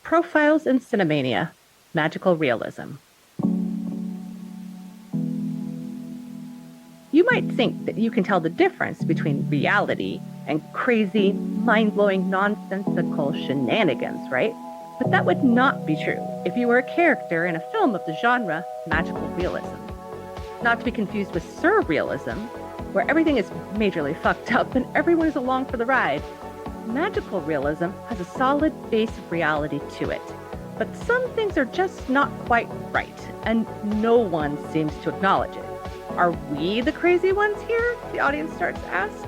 Profiles in Cinemania, Magical Realism. You might think that you can tell the difference between reality and crazy, mind-blowing, nonsensical shenanigans, right? But that would not be true if you were a character in a film of the genre Magical Realism. Not to be confused with surrealism, where everything is majorly fucked up and everyone is along for the ride. Magical realism has a solid base of reality to it, but some things are just not quite right, and no one seems to acknowledge it. Are we the crazy ones here? The audience starts to ask.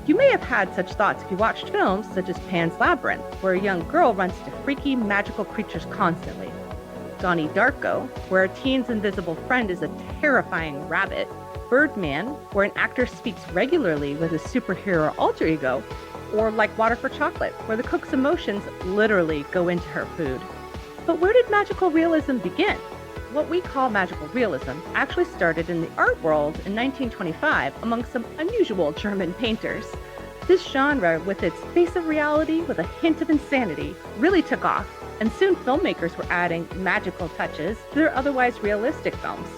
You may have had such thoughts if you watched films such as Pan's Labyrinth, where a young girl runs into freaky, magical creatures constantly. Donnie Darko, where a teen's invisible friend is a terrifying rabbit. Birdman, where an actor speaks regularly with his superhero alter ego. Or like Water for Chocolate, where the cook's emotions literally go into her food. But where did magical realism begin? What we call magical realism actually started in the art world in 1925 among some unusual German painters. This genre, with its face of reality with a hint of insanity, really took off, and soon filmmakers were adding magical touches to their otherwise realistic films.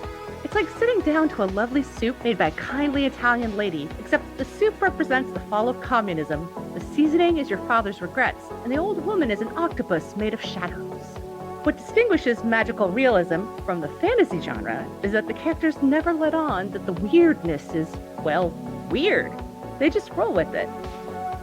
It's like sitting down to a lovely soup made by a kindly Italian lady, except the soup represents the fall of communism, the seasoning is your father's regrets, and the old woman is an octopus made of shadows. What distinguishes magical realism from the fantasy genre is that the characters never let on that the weirdness is, well, weird. They just roll with it.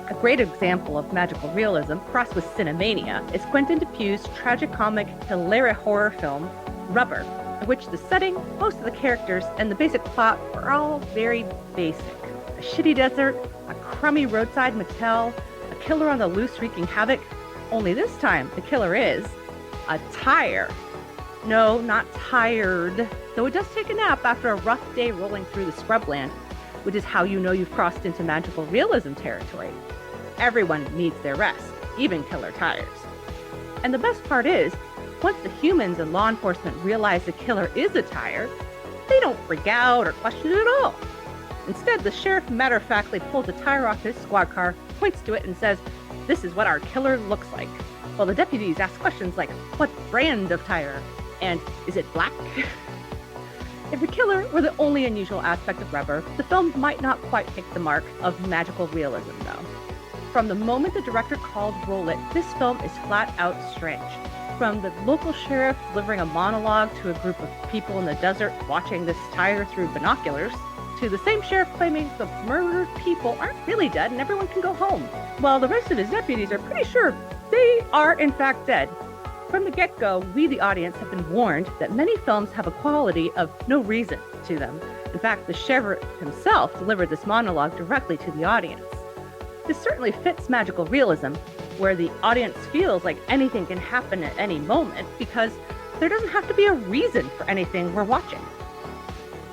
A great example of magical realism crossed with Cinemania is Quentin Dupieux's tragicomic, hilarious horror film, Rubber, in which the setting, most of the characters, and the basic plot are all very basic. A shitty desert, a crummy roadside motel, a killer on the loose wreaking havoc. Only this time, the killer is a tire. No, not tired, though it does take a nap after a rough day rolling through the scrubland, which is how you know you've crossed into magical realism territory. Everyone needs their rest, even killer tires. And the best part is, once the humans and law enforcement realize the killer is a tire, they don't freak out or question it at all. Instead, the sheriff matter-of-factly pulls a tire off his squad car, points to it, and says, "This is what our killer looks like." While the deputies ask questions like, "What brand of tire?" and "Is it black?" If the killer were the only unusual aspect of Rubber, the film might not quite hit the mark of magical realism, though. From the moment the director called roll it, this film is flat out strange. From the local sheriff delivering a monologue to a group of people in the desert watching this tire through binoculars, to the same sheriff claiming the murdered people aren't really dead and everyone can go home, while the rest of his deputies are pretty sure they are in fact dead. From the get-go, we the audience have been warned that many films have a quality of no reason to them. In fact, the sheriff himself delivered this monologue directly to the audience. This certainly fits magical realism, where the audience feels like anything can happen at any moment because there doesn't have to be a reason for anything we're watching.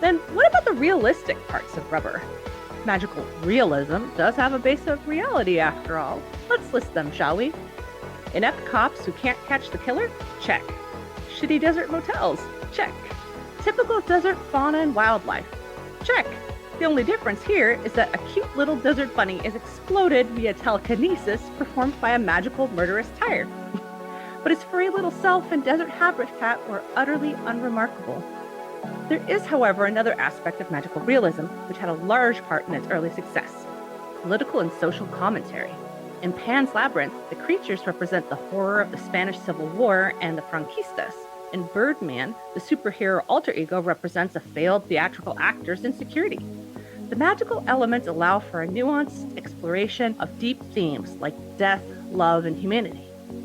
Then what about the realistic parts of Rubber? Magical realism does have a base of reality after all. Let's list them, shall we? Inept cops who can't catch the killer? Check. Shitty desert motels? Check. Typical desert fauna and wildlife? Check. The only difference here is that a cute little desert bunny is exploded via telekinesis performed by a magical murderous tire. But its furry little self and desert habitat were utterly unremarkable. There is, however, another aspect of magical realism which had a large part in its early success: political and social commentary. In Pan's Labyrinth, the creatures represent the horror of the Spanish Civil War and the Franquistas. In Birdman, the superhero alter ego represents a failed theatrical actor's insecurity. The magical elements allow for a nuanced exploration of deep themes like death, love, and humanity.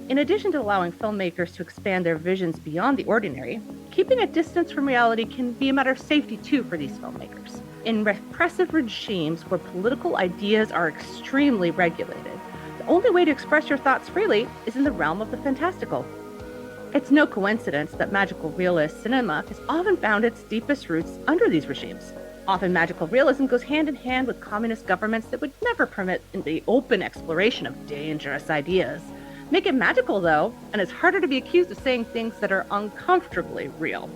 In addition to allowing filmmakers to expand their visions beyond the ordinary, keeping a distance from reality can be a matter of safety too for these filmmakers. In repressive regimes where political ideas are extremely regulated, the only way to express your thoughts freely is in the realm of the fantastical. It's no coincidence that magical realist cinema has often found its deepest roots under these regimes. Often magical realism goes hand in hand with communist governments that would never permit the open exploration of dangerous ideas. Make it magical, though, and it's harder to be accused of saying things that are uncomfortably real.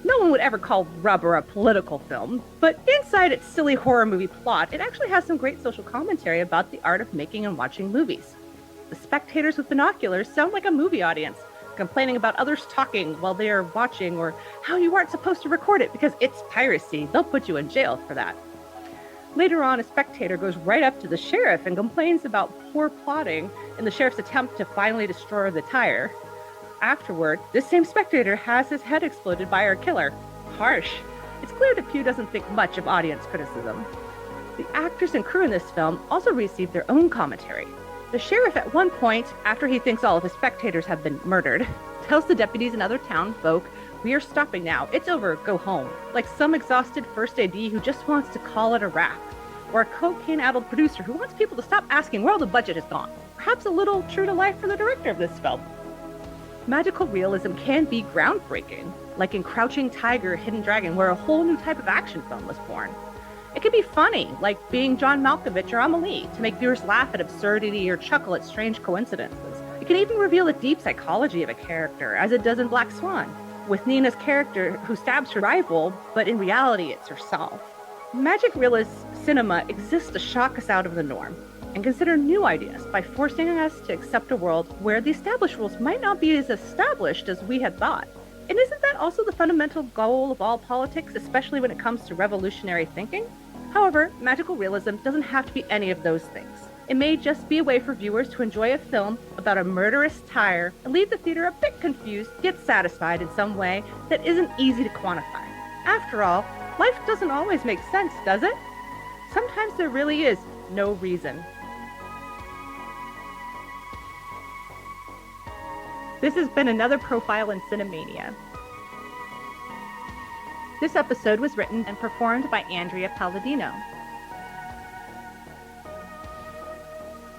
No one would ever call Rubber a political film, but inside its silly horror movie plot, it actually has some great social commentary about the art of making and watching movies. The spectators with binoculars sound like a movie audience, complaining about others talking while they are watching, or how you aren't supposed to record it because it's piracy. They'll put you in jail for that. Later on, a spectator goes right up to the sheriff and complains about poor plotting in the sheriff's attempt to finally destroy the tire. Afterward, this same spectator has his head exploded by our killer. Harsh. It's clear Depew doesn't think much of audience criticism. The actors and crew in this film also receive their own commentary. The sheriff at one point, after he thinks all of his spectators have been murdered, tells the deputies and other town folk, "We are stopping now. It's over. Go home." Like some exhausted first AD who just wants to call it a wrap. Or a cocaine-addled producer who wants people to stop asking where all the budget has gone. Perhaps a little true to life for the director of this film. Magical realism can be groundbreaking, like in Crouching Tiger, Hidden Dragon, where a whole new type of action film was born. It can be funny, like being John Malkovich or Amélie, to make viewers laugh at absurdity or chuckle at strange coincidences. It can even reveal the deep psychology of a character, as it does in Black Swan, with Nina's character who stabs her rival, but in reality it's herself. Magic realist cinema exists to shock us out of the norm and consider new ideas by forcing us to accept a world where the established rules might not be as established as we had thought. And isn't that also the fundamental goal of all politics, especially when it comes to revolutionary thinking? However, magical realism doesn't have to be any of those things. It may just be a way for viewers to enjoy a film about a murderous tire and leave the theater a bit confused, yet satisfied in some way that isn't easy to quantify. After all, life doesn't always make sense, does it? Sometimes there really is no reason. This has been another profile in Cinemania. This episode was written and performed by Andrea Palladino.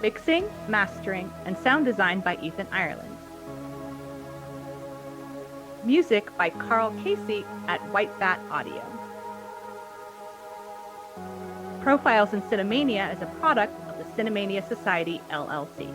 Mixing, mastering, and sound design by Ethan Ireland. Music by Carl Casey at White Bat Audio. Profiles in Cinemania is a product of the Cinemania Society, LLC.